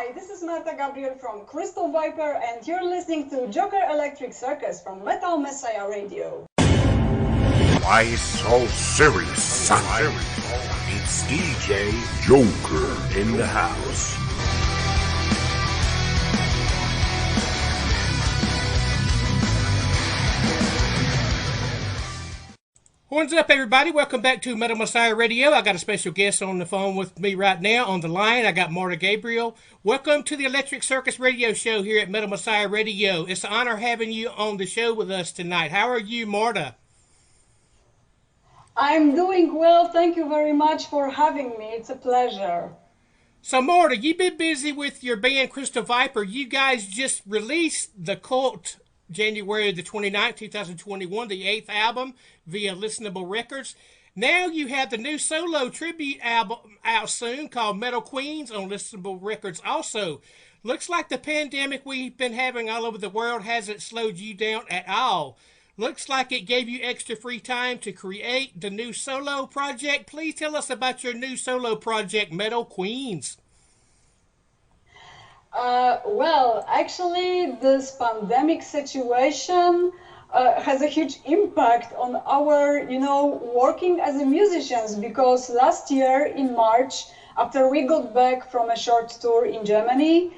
Hi, this is Marta Gabriel from Crystal Viper, and you're listening to J0KeR Electric Circus from Metal Messiah Radio. Why so serious, son? It's DJ J0KeR in the house. What's up, everybody? Welcome back to Metal Messiah Radio. I got a special guest on the phone with me right now on the line. I got Marta Gabriel. Welcome to the Electric Circus Radio Show here at Metal Messiah Radio. It's an honor having you on the show with us tonight. How are you, Marta? I'm doing well. Thank you very much for having me. It's a pleasure. So, Marta, you've been busy with your band Crystal Viper. You guys just released The Cult January the 29th, 2021, the 8th album via Listenable Records. Now you have the new solo tribute album out soon called Metal Queens on Listenable Records also. Looks like the pandemic we've been having all over the world hasn't slowed you down at all. Looks like it gave you extra free time to create the new solo project. Please tell us about your new solo project, Metal Queens. Well, actually, this pandemic situation has a huge impact on our, working as a musicians, because last year in March, after we got back from a short tour in Germany,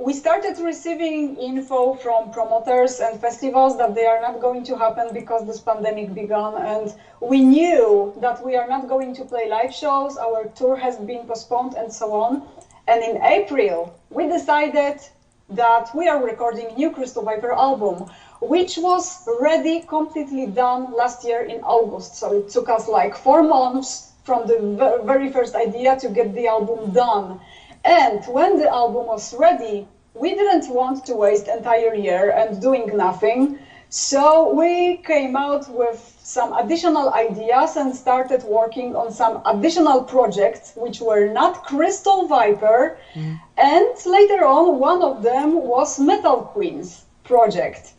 we started receiving info from promoters and festivals that they are not going to happen because this pandemic began, and we knew that we are not going to play live shows, our tour has been postponed and so on. And in April, we decided that we are recording new Crystal Viper album, which was ready, completely done last year in August. So it took us like 4 months from the very first idea to get the album done. And when the album was ready, we didn't want to waste entire year and doing nothing. So we came out with some additional ideas and started working on some additional projects which were not Crystal Viper. And later on, one of them was Metal Queens project.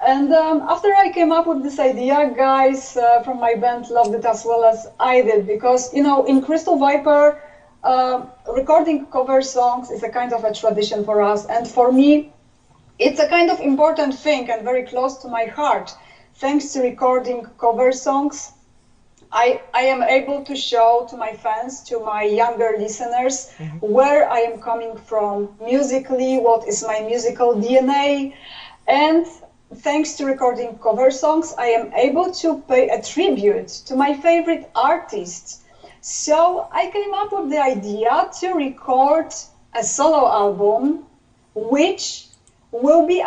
And after I came up with this idea, guys from my band loved it as well as I did, because, in Crystal Viper, recording cover songs is a kind of a tradition for us. And for me, it's a kind of important thing and very close to my heart. Thanks to recording cover songs, I am able to show to my fans, to my younger listeners, where I am coming from musically, what is my musical DNA. And thanks to recording cover songs, I am able to pay a tribute to my favorite artists. So I came up with the idea to record a solo album, which will be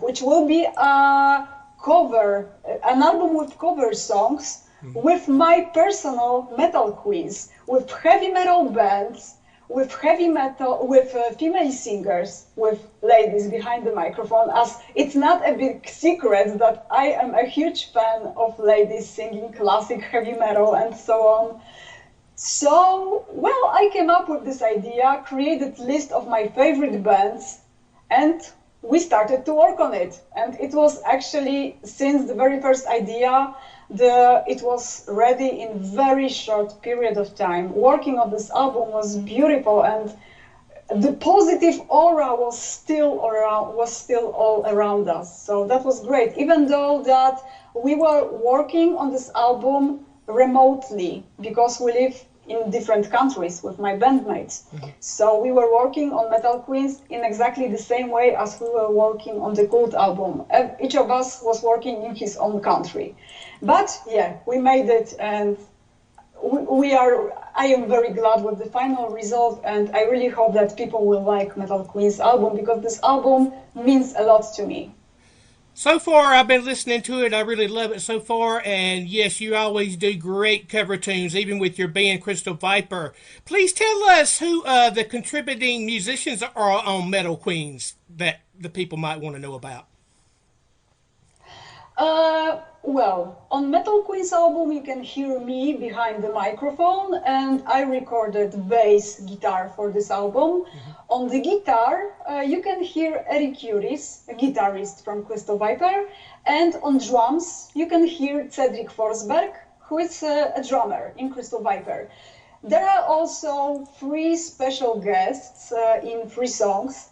which will be a cover, an album with cover songs, with my personal metal quiz, with heavy metal bands, with heavy metal, with female singers, with ladies behind the microphone, as it's not a big secret that I am a huge fan of ladies singing classic heavy metal and so on. So, well, I came up with this idea, created a list of my favorite bands, and we started to work on it. And it was actually, since the very first idea, it was ready in very short period of time. Working on this album was beautiful, and the positive aura was still all around us. So that was great, even though that we were working on this album remotely, because we live in different countries with my bandmates. So we were working on Metal Queens in exactly the same way as we were working on the Cult album. Each of us was working in his own country. But yeah, we made it, and I am very glad with the final result, and I really hope that people will like Metal Queens album, because this album means a lot to me. So far, I've been listening to it. I really love it so far. And yes, you always do great cover tunes, even with your band Crystal Viper. Please tell us who the contributing musicians are on Metal Queens that the people might want to know about. Well, on Metal Queens album, you can hear me behind the microphone, and I recorded bass guitar for this album. On the guitar, you can hear J0KeR's, a guitarist from Crystal Viper, and on drums, you can hear Cedric Forsberg, who is a drummer in Crystal Viper. There are also 3 special guests in 3 songs.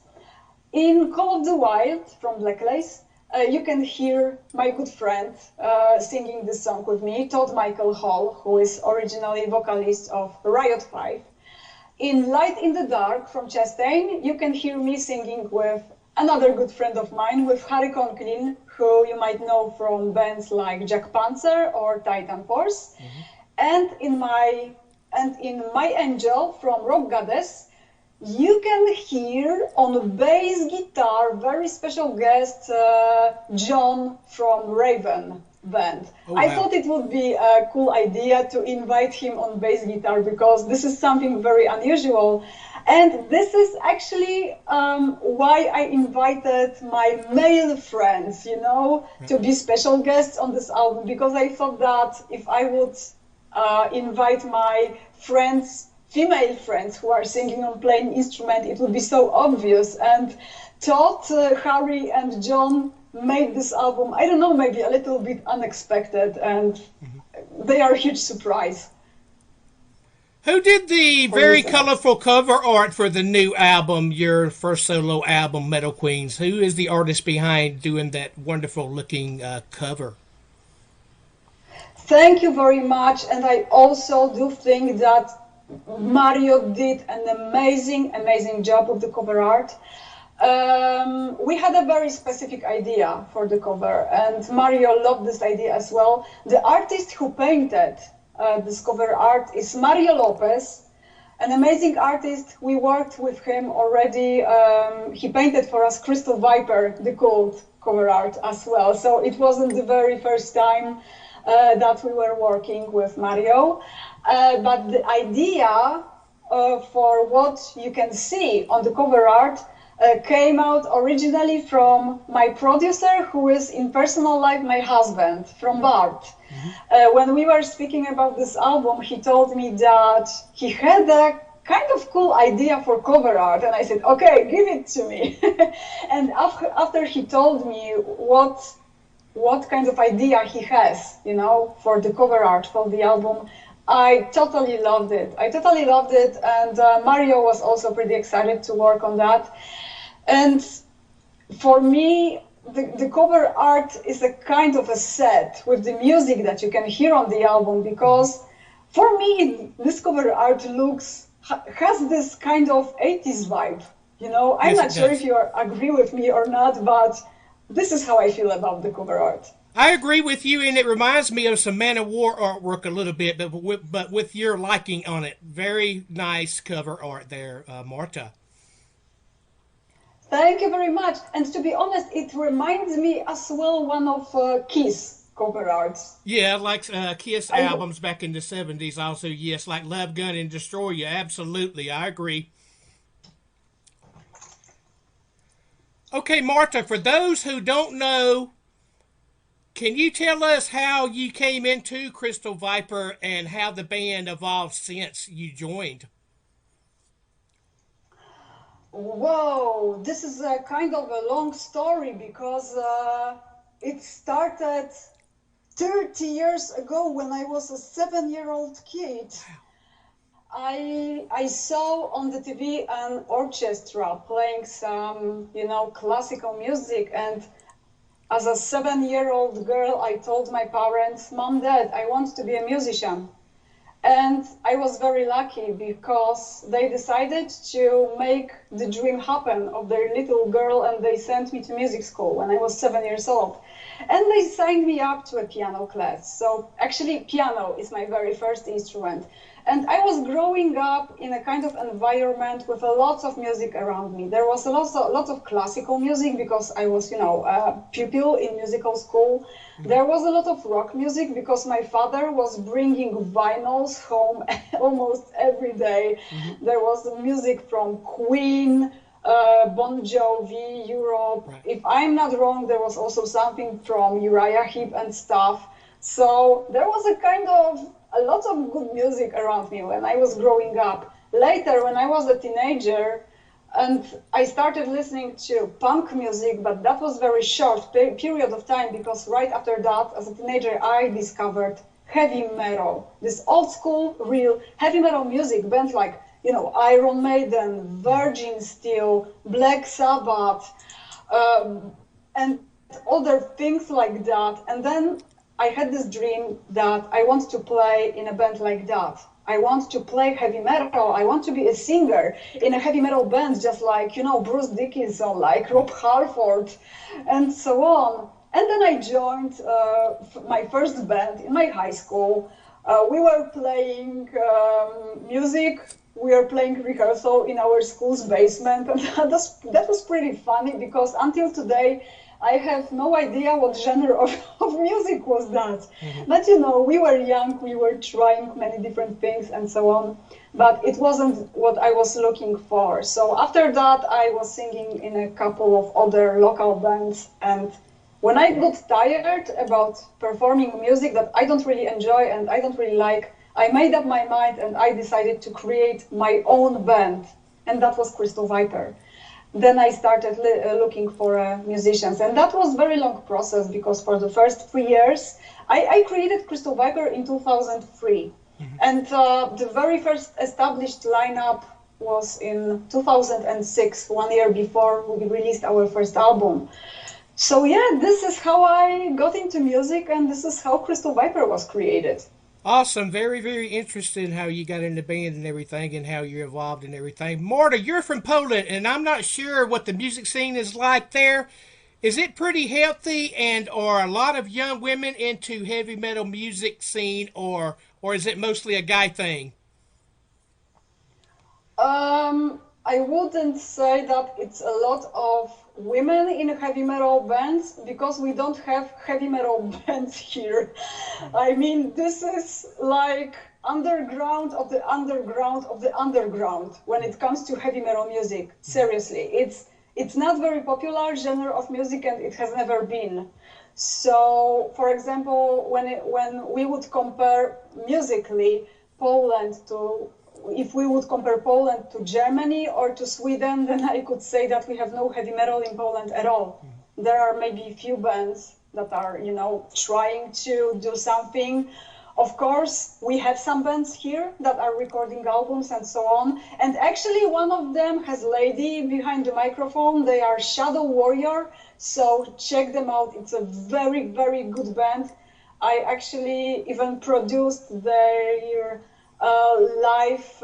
In Call of the Wild from Black Lace, you can hear my good friend singing this song with me, Todd Michael Hall, who is originally vocalist of Riot 5. In Light in the Dark from Chastain, you can hear me singing with another good friend of mine, with Harry Conklin, who you might know from bands like Jack Panzer or Titan Force. And in My Angel from Rock Goddess, you can hear on bass guitar very special guest John from Raven band. Oh, wow. I thought it would be a cool idea to invite him on bass guitar because this is something very unusual. And this is actually why I invited my male friends, you know, to be special guests on this album, because I thought that if I would invite my friends, female friends who are singing on playing instrument, it would be so obvious. And Todd, Harry and John made this album, I don't know, maybe a little bit unexpected, and they are a huge surprise. Who did the very colorful cover art for the new album, your first solo album, Metal Queens? Who is the artist behind doing that wonderful looking cover? Thank you very much. And I also do think that Mario did an amazing job with the cover art. We had a very specific idea for the cover, and Mario loved this idea as well. The artist who painted this cover art is Mario Lopez, an amazing artist. We worked with him already. He painted for us Crystal Viper, the Cult cover art as well. So it wasn't the very first time that we were working with Mario. But the idea for what you can see on the cover art came out originally from my producer, who is in personal life my husband, from Bart. When we were speaking about this album, he told me that he had a kind of cool idea for cover art, and I said, okay, give it to me. And after he told me what kind of idea he has, you know, for the cover art for the album, I totally loved it. And Mario was also pretty excited to work on that. And for me, the cover art is a kind of a set with the music that you can hear on the album, because for me, this cover art has this kind of 80s vibe. You know, I'm not sure if you agree with me or not, but this is how I feel about the cover art. I agree with you, and it reminds me of some Man of War artwork a little bit, but with your liking on it. Very nice cover art there, Marta. Thank you very much. And to be honest, it reminds me as well one of Kiss cover arts. Yeah, like Kiss albums back in the 70s also, yes, like Love Gun and Destroy You. Absolutely, I agree. Okay, Marta, for those who don't know, can you tell us how you came into Crystal Viper and how the band evolved since you joined? Whoa, this is a kind of a long story, because it started 30 years ago when I was a 7-year-old kid. I saw on the TV an orchestra playing some, you know, classical music, and as a 7-year-old girl, I told my parents, Mom, Dad, I want to be a musician. And I was very lucky because they decided to make the dream happen of their little girl, and they sent me to music school when I was 7 years old. And they signed me up to a piano class. So actually piano is my very first instrument. And I was growing up in a kind of environment with a lot of music around me. There was a lot of classical music because I was, you know, a pupil in musical school. There was a lot of rock music because my father was bringing vinyls home almost every day. There was music from Queen, Bon Jovi, Europe. Right. If I'm not wrong, there was also something from Uriah Heep and stuff. So there was a lot of good music around me when I was growing up. Later, when I was a teenager, and I started listening to punk music, but that was very short period of time, because right after that, as a teenager, I discovered heavy metal, this old school, real heavy metal music, bands like, Iron Maiden, Virgin Steel, Black Sabbath, and other things like that. And then I had this dream that I want to play in a band like that. I want to play heavy metal. I want to be a singer in a heavy metal band, just like, Bruce Dickinson, like Rob Halford, and so on. And then I joined my first band in my high school. We were playing music. We were playing rehearsal in our school's basement. And that was pretty funny because until today, I have no idea what genre of music was that. Mm-hmm. But, we were young, we were trying many different things and so on. But it wasn't what I was looking for. So after that, I was singing in a couple of other local bands. And when I got tired about performing music that I don't really enjoy and I don't really like, I made up my mind and I decided to create my own band. And that was Crystal Viper. Then I started looking for musicians, and that was a very long process because for the first 3 years, I created Crystal Viper in 2003. Mm-hmm. And the very first established lineup was in 2006, 1 year before we released our first album. So yeah, this is how I got into music, and this is how Crystal Viper was created. Awesome. Very, very interested in how you got in the band and everything and how you're involved in everything. Marta, you're from Poland, and I'm not sure what the music scene is like there. Is it pretty healthy, and are a lot of young women into heavy metal music scene, or is it mostly a guy thing? I wouldn't say that it's a lot of women in heavy metal bands because we don't have heavy metal bands here. I mean, this is like underground of the underground of the underground when it comes to heavy metal music. Seriously, it's not very popular genre of music and it has never been. So, for example, when we would compare musically Poland to if we would compare Poland to Germany or to Sweden, then I could say that we have no heavy metal in Poland at all. There are maybe a few bands that are, trying to do something. Of course, we have some bands here that are recording albums and so on. And actually, one of them has lady behind the microphone. They are Shadow Warrior. So check them out. It's a very, very good band. I actually even produced their live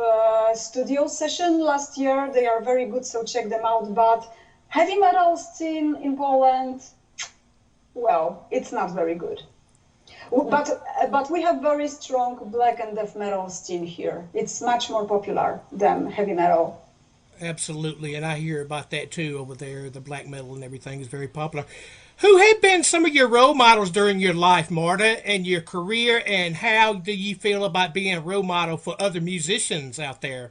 studio session last year. They are very good, so check them out. But heavy metal scene in Poland, well, it's not very good. But we have very strong black and death metal scene here. It's much more popular than heavy metal. Absolutely, and I hear about that too over there. The black metal and everything is very popular. Who have been some of your role models during your life, Marta, and your career, and how do you feel about being a role model for other musicians out there?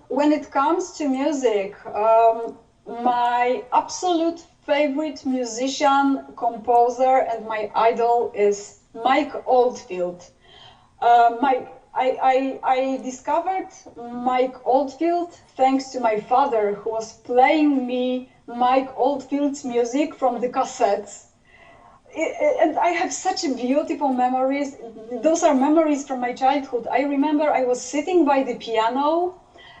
When it comes to music, my absolute favorite musician, composer, and my idol is Mike Oldfield. I discovered Mike Oldfield thanks to my father, who was playing me Mike Oldfield's music from the cassettes. And I have such beautiful memories. Those are memories from my childhood. I remember I was sitting by the piano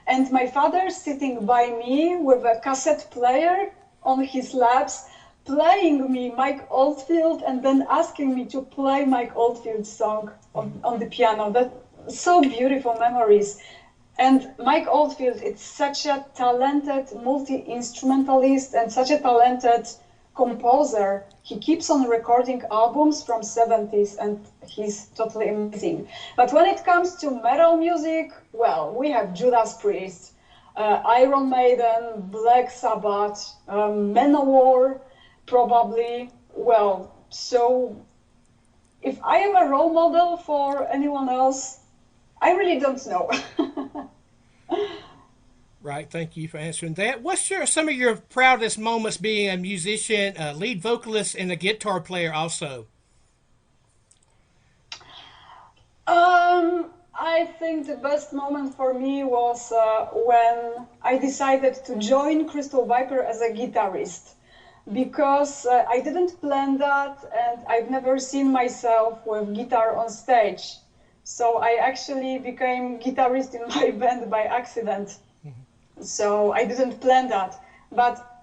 and my father sitting by me with a cassette player on his laps, playing me Mike Oldfield and then asking me to play Mike Oldfield's song on the piano. That so beautiful memories. And Mike Oldfield, it's such a talented multi-instrumentalist and such a talented composer. He keeps on recording albums from 70s and he's totally amazing. But when it comes to metal music, well, we have Judas Priest, Iron Maiden, Black Sabbath, Manowar, probably. Well, so if I am a role model for anyone else, I really don't know. Right, thank you for answering that. What's some of your proudest moments being a musician, a lead vocalist, and a guitar player also? I think the best moment for me was when I decided to join Crystal Viper as a guitarist. because I didn't plan that, and I've never seen myself with guitar on stage. So I actually became guitarist in my band by accident. So I didn't plan that. But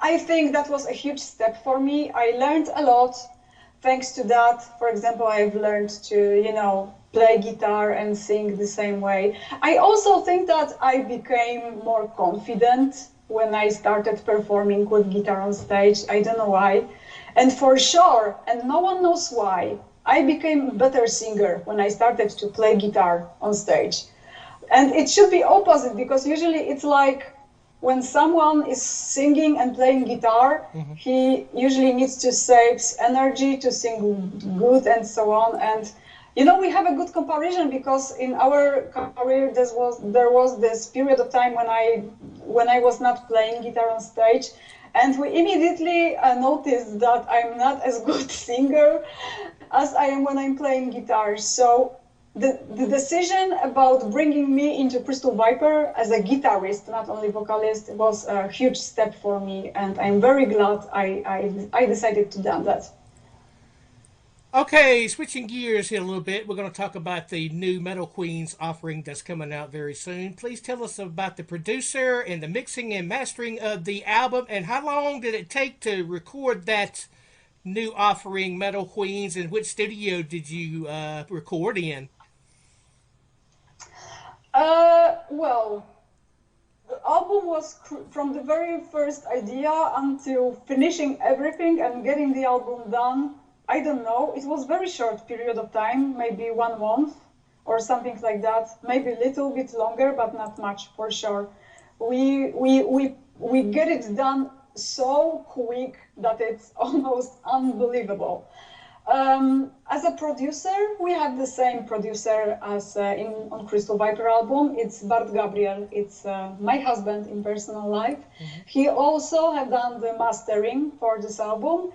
I think that was a huge step for me. I learned a lot thanks to that. For example, I've learned to, play guitar and sing the same way. I also think that I became more confident when I started performing with guitar on stage. I don't know why. And for sure, and no one knows why, I became a better singer when I started to play guitar on stage. And it should be opposite, because usually it's like when someone is singing and playing guitar, he usually needs to save energy to sing good and so on. And we have a good comparison, because in our career there was this period of time when I was not playing guitar on stage, and we immediately noticed that I'm not as good singer as I am when I'm playing guitar. So the decision about bringing me into Crystal Viper as a guitarist, not only vocalist, was a huge step for me, and I'm very glad I decided to do that. Okay, switching gears here a little bit, we're going to talk about the new Metal Queens offering that's coming out very soon. Please tell us about the producer and the mixing and mastering of the album, and how long did it take to record that new offering, Metal Queens, and which studio did you record in? Well, the album was from the very first idea until finishing everything and getting the album done. I don't know. It was very short period of time, maybe 1 month or something like that. Maybe a little bit longer, but not much for sure. We get it done so quick that it's almost unbelievable. As a producer, we have the same producer as on Crystal Viper album. It's Marta Gabriel. It's my husband in personal life. He also had done the mastering for this album.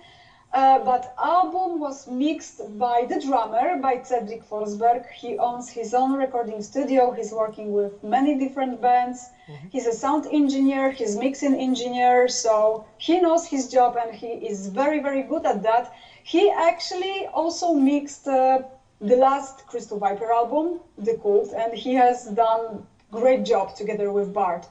But album was mixed by the drummer, by Cedric Forsberg. He owns his own recording studio. He's working with many different bands. He's a sound engineer, he's mixing engineer, so he knows his job and he is very, very good at that. He actually also mixed the last Crystal Viper album, The Cult, and he has done great job together with Bart.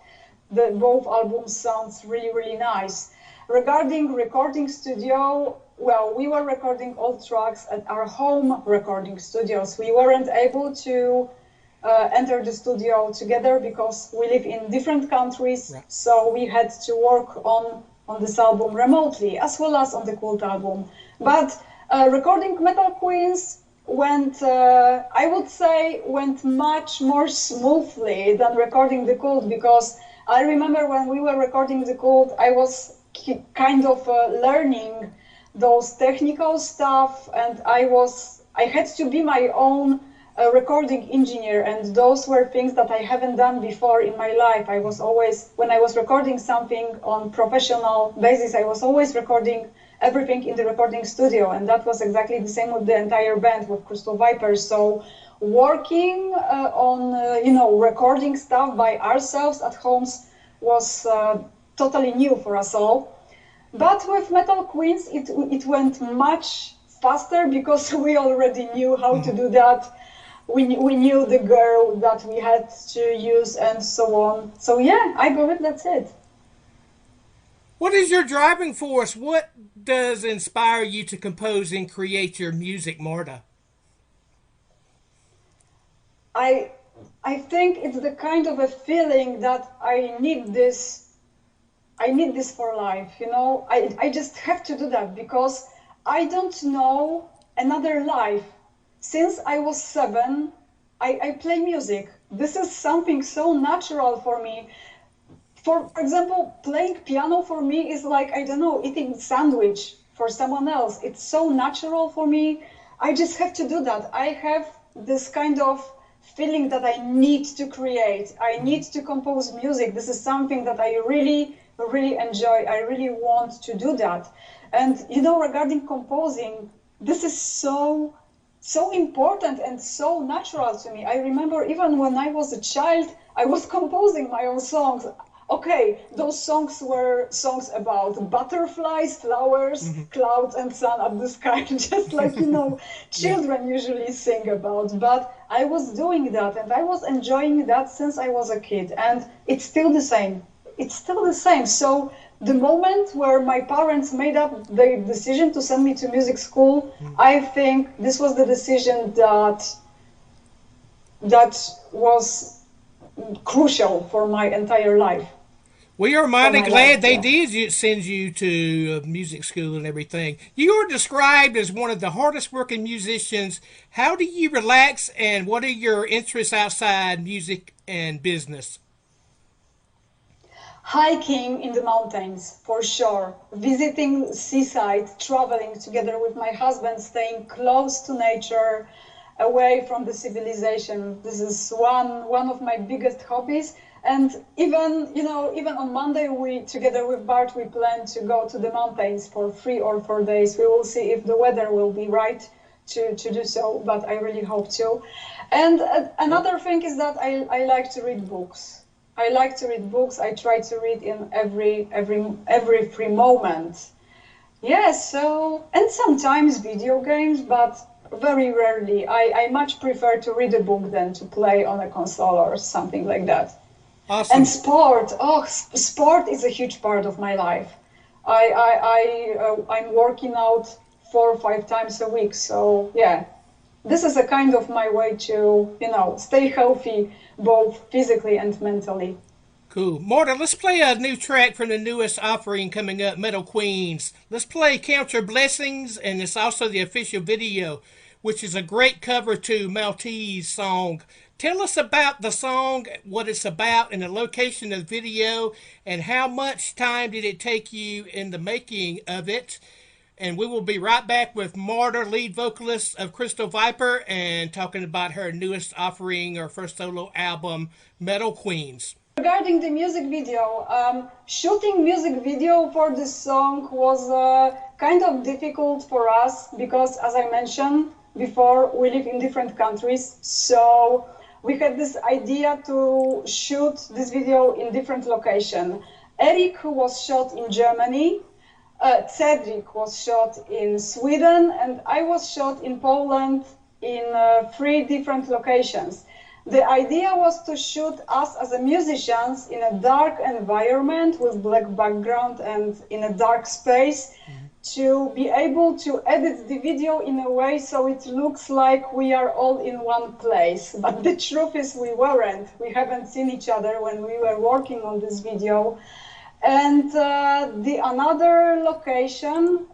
Both albums sounds really, really nice. Regarding recording studio, well, we were recording all tracks at our home recording studios. We weren't able to enter the studio together because we live in different countries, so we had to work on this album remotely, as well as on the Cult album. But recording Metal Queens went, I would say, went much more smoothly than recording the Cult, because I remember when we were recording the Cult, I was kind of learning those technical stuff, and I had to be my own recording engineer, and those were things that I haven't done before in my life. I was always, when I was recording something on professional basis, I was always recording everything in the recording studio, and that was exactly the same with the entire band with Crystal Viper. So working on recording stuff by ourselves at homes was totally new for us all. But with Metal Queens, it went much faster because we already knew how to do that. We knew the girl that we had to use and so on. So yeah, I believe that's it. What is your driving force? What does inspire you to compose and create your music, Marta? I think it's the kind of a feeling that I need this for life, I just have to do that because I don't know another life. Since I was 7, I play music. This is something so natural for me. For example, playing piano for me is like, I don't know, eating sandwich for someone else. It's so natural for me. I just have to do that. I have this kind of feeling that I need to create. I need to compose music. This is something that I really enjoy. I really want to do that. And regarding composing, this is so important and so natural to me. I remember even when I was a child, I was composing my own songs. Okay, those songs were songs about butterflies, flowers, clouds, and sun up the sky, just like, children usually sing about. But I was doing that and I was enjoying that since I was a kid, and it's still the same. It's still the same. So the moment where my parents made up the decision to send me to music school, I think this was the decision that was crucial for my entire life. We are mighty glad they did send you to music school and everything. You are described as one of the hardest working musicians. How do you relax, and what are your interests outside music and business? Hiking in the mountains, for sure. Visiting seaside, traveling together with my husband, staying close to nature, away from the civilization. This is one of my biggest hobbies. And even on Monday, together with Bart, we plan to go to the mountains for 3 or 4 days. We will see if the weather will be right to do so, but I really hope to. And another thing is that I like to read books. I like to read books. I try to read in every free moment. Yes, and sometimes video games, but very rarely. I much prefer to read a book than to play on a console or something like that. Awesome. And sport. Sport is a huge part of my life. I'm working out 4 or 5 times a week. So yeah, this is a kind of my way to, stay healthy, both physically and mentally. Cool. Marta, let's play a new track from the newest offering coming up, Metal Queens. Let's play Count Your Blessings, and it's also the official video, which is a great cover to Maltese's song. Tell us about the song, what it's about, and the location of the video, and how much time did it take you in the making of it. And we will be right back with Marta, lead vocalist of Crystal Viper, and talking about her newest offering, her first solo album, Metal Queens. Regarding the music video, shooting music video for this song was kind of difficult for us because, as I mentioned before, we live in different countries. So we had this idea to shoot this video in different locations. Eric was shot in Germany, Cedric was shot in Sweden, and I was shot in Poland in 3 different locations. The idea was to shoot us as a musicians in a dark environment with black background and in a dark space, to be able to edit the video in a way so it looks like we are all in one place. But the truth is we weren't. We haven't seen each other when we were working on this video. And the another location,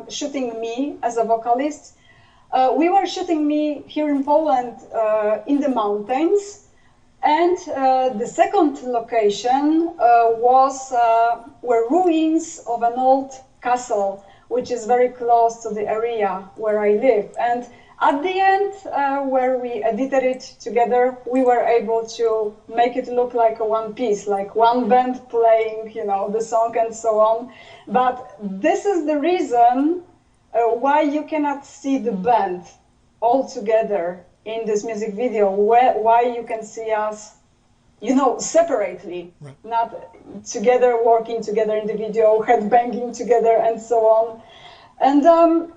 shooting me as a vocalist, we were shooting me here in Poland in the mountains. And the second location were ruins of an old castle, which is very close to the area where I live. And at the end, where we edited it together, we were able to make it look like a one piece, like one band playing, the song and so on. But this is the reason why you cannot see the band all together in this music video, why you can see us, separately, right. Not together, working together in the video, headbanging together and so on. And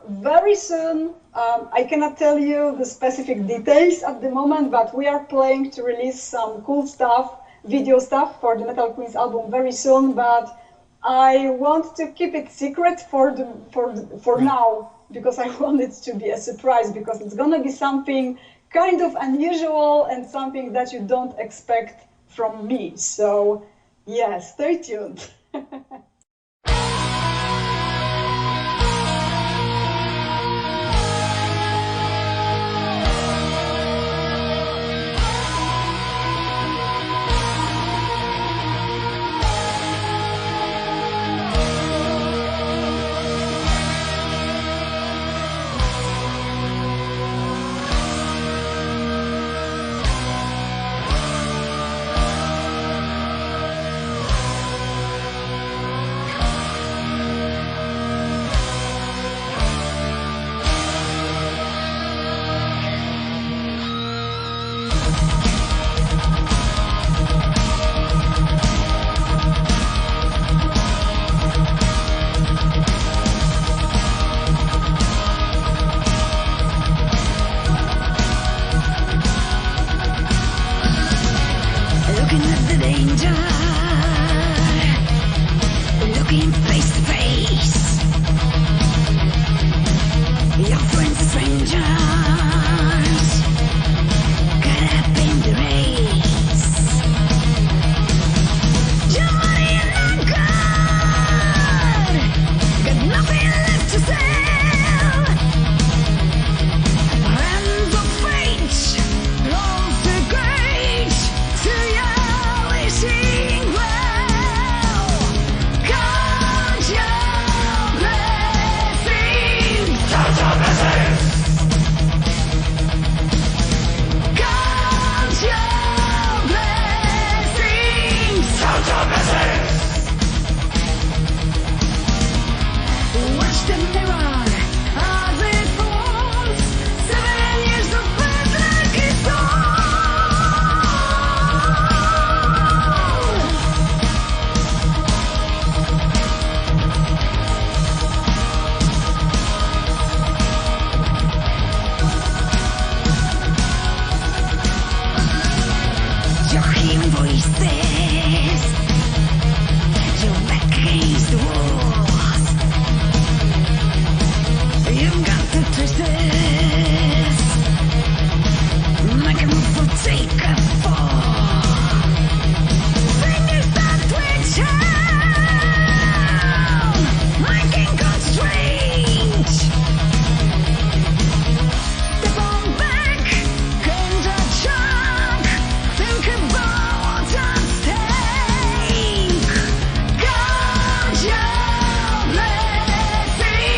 very soon, I cannot tell you the specific details at the moment, but we are planning to release some cool stuff, video stuff for the Metal Queens album very soon, but I want to keep it secret for now, because I want it to be a surprise, because it's gonna be something kind of unusual and something that you don't expect from me. So yeah, stay tuned. looking at the danger, looking face to face. Your friends are strangers, caught up in the race. Johnny and I'm good, got nothing left to sell. Hands of fate, long to great, to your wishing well. Count your blessings. Count your blessings. Count your blessings. Count your blessings. Watch the mirror as it falls. 7 years of bad luck is You're hearing voices. You're back against the walls. You've got to twist this. Make a move or take a fall. Fingers start twitching. Making constraint. Step on back. Can't chunk. Think about what's at stake. Count your blessings.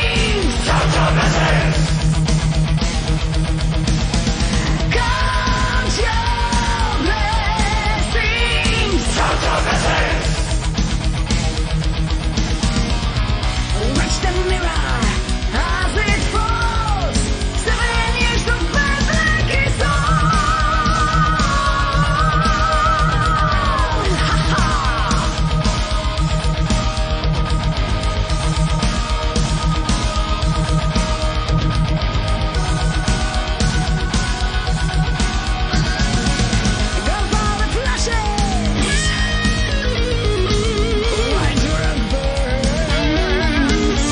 Count your blessings. Count your blessings. Count your blessings. Watch the mirror as it falls. 7 years of bad luck is Go for the flashes. White rug burns.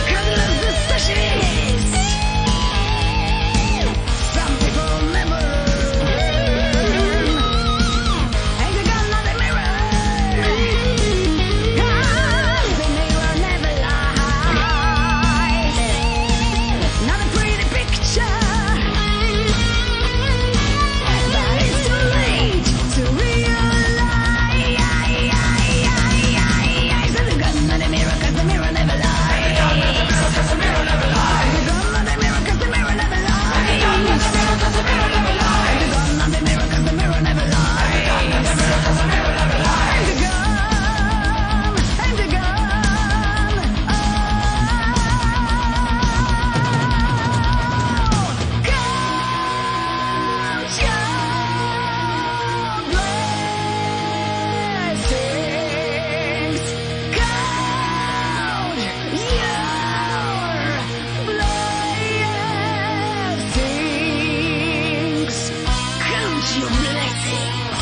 Colors the sashes. Some people never learn. Ain't you got another mirror? 'Cause the mirror never lies. Not a pretty picture, but it's too late to realize. There's a gun on the mirror 'cause the mirror never lies. There's a gun on the mirror 'cause the mirror never lies. There's a gun on the mirror 'cause the mirror never lies. There's a gun on the mirror 'cause the mirror never lies. There's a gun on the mirror 'cause the mirror never lies. There's a gun on the mirror 'cause the mirror never lies. There's a gun, and a gun. Count your blessings. Count your blessings. Count your blessings.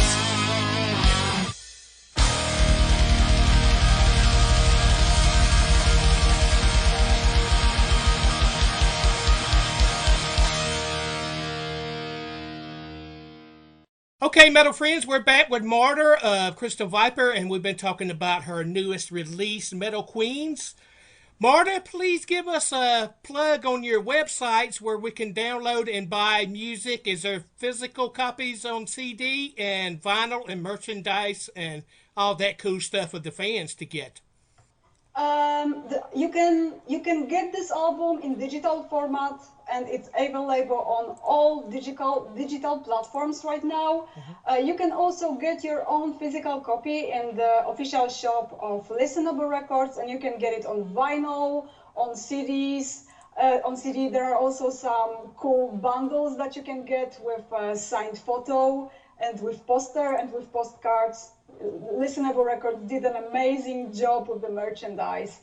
Okay, metal friends, we're back with Marta of Crystal Viper, and we've been talking about her newest release, Metal Queens. Marta, please give us a plug on your websites where we can download and buy music. Is there physical copies on CD and vinyl and merchandise and all that cool stuff for the fans to get? You can get this album in digital format, and it's available on all digital platforms right now. You can also get your own physical copy in the official shop of Listenable Records, and you can get it on vinyl, on CDs. On CD, there are also some cool bundles that you can get with a signed photo and with poster and with postcards. Listenable Records did an amazing job with the merchandise.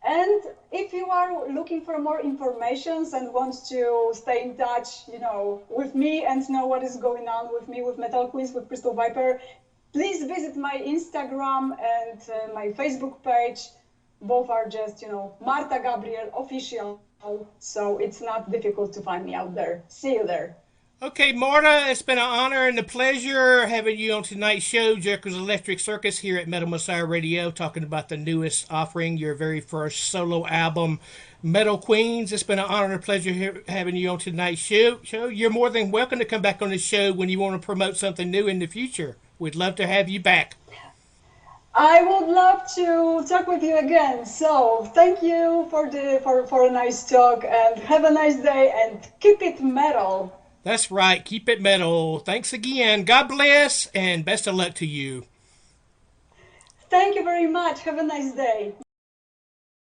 And if you are looking for more information and want to stay in touch, with me and know what is going on with me, with Metal Queens, with Crystal Viper, please visit my Instagram and my Facebook page. Both are just, Marta Gabriel official. So it's not difficult to find me out there. See you there. Okay, Marta, it's been an honor and a pleasure having you on tonight's show, J0KeR's Electric Circus, here at Metal Messiah Radio, talking about the newest offering, your very first solo album, Metal Queens. It's been an honor and a pleasure having you on tonight's show. You're more than welcome to come back on the show when you want to promote something new in the future. We'd love to have you back. I would love to talk with you again. So thank you for a nice talk, and have a nice day, and keep it metal. That's right. Keep it metal. Thanks again. God bless, and best of luck to you. Thank you very much. Have a nice day.